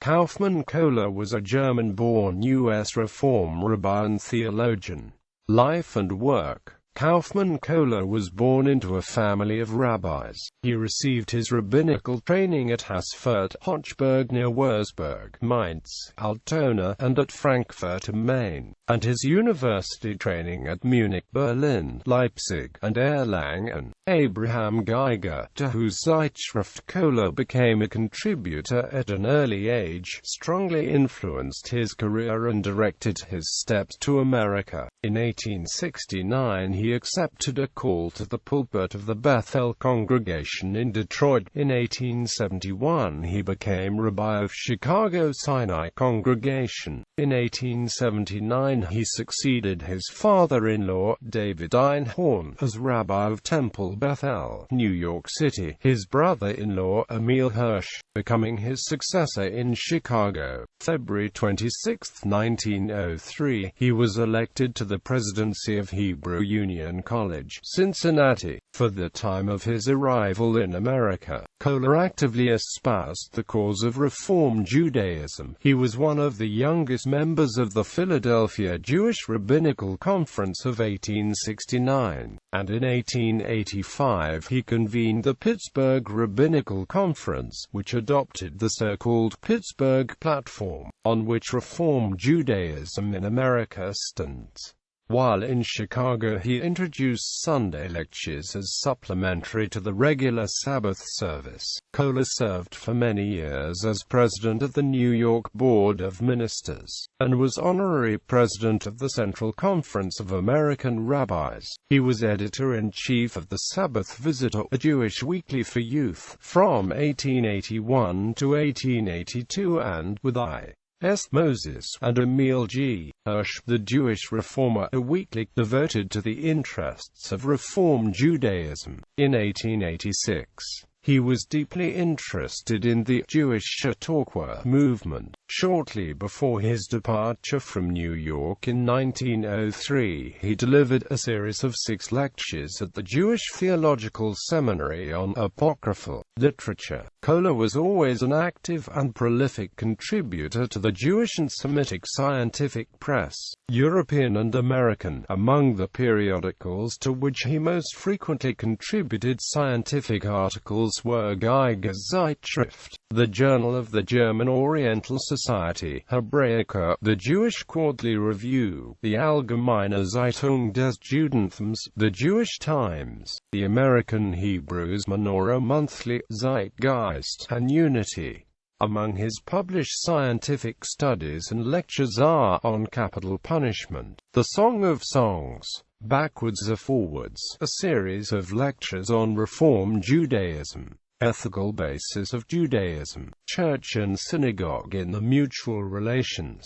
Kaufmann Kohler was a German-born U.S. reform rabbi and theologian. Life and work. Kaufmann Kohler was born into a family of rabbis. He received his rabbinical training at Haßfurt-Hochburg near Würzburg, Mainz, Altona, and at Frankfurt am Main, and his university training at Munich, Berlin, Leipzig, and Erlangen. Abraham Geiger, to whose Zeitschrift Kohler became a contributor at an early age, strongly influenced his career and directed his steps to America. In 1869 he accepted a call to the pulpit of the Bethel congregation in Detroit. In 1871 he became rabbi of Chicago Sinai congregation. In 1879 he succeeded his father-in-law, David Einhorn, as rabbi of Temple Bethel, New York City, his brother-in-law, Emil Hirsch, becoming his successor in Chicago. February 26, 1903, he was elected to the presidency of Hebrew Union College, Cincinnati. For the time of his arrival in America, Kohler actively espoused the cause of Reform Judaism. He was one of the youngest members of the Philadelphia Jewish Rabbinical Conference of 1869, and in 1885 he convened the Pittsburgh Rabbinical Conference, which adopted the so-called Pittsburgh Platform, on which Reform Judaism in America stands. While in Chicago he introduced Sunday lectures as supplementary to the regular Sabbath service. Kohler served for many years as president of the New York Board of Ministers, and was honorary president of the Central Conference of American Rabbis. He was editor-in-chief of the Sabbath Visitor, a Jewish weekly for youth, from 1881 to 1882, and, with I.S. Moses and Emil G. Hirsch, the Jewish Reformer, a weekly devoted to the interests of Reform Judaism. In 1886, he was deeply interested in the Jewish Chautauqua movement. Shortly before his departure from New York in 1903, he delivered a series of 6 lectures at the Jewish Theological Seminary on apocryphal literature. Kohler was always an active and prolific contributor to the Jewish and Semitic scientific press, European and American. Among the periodicals to which he most frequently contributed scientific articles were Geiger's Zeitschrift, the Journal of the German Oriental Society, Hebraica, the Jewish Quarterly Review, the Allgemeine Zeitung des Judentums, the Jewish Times, the American Hebrew's Menorah Monthly, Zeitgeist, and Unity. Among his published scientific studies and lectures are on capital punishment, the Song of Songs, Backwards or Forwards, a series of lectures on Reform Judaism, ethical basis of Judaism, church and synagogue in the mutual relations,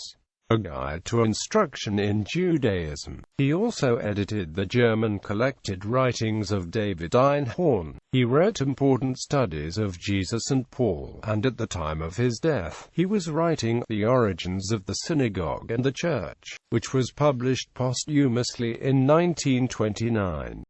a guide to instruction in Judaism. He also edited the German collected writings of David Einhorn. He wrote important studies of Jesus and Paul, and at the time of his death, he was writing The Origins of the Synagogue and the Church, which was published posthumously in 1929.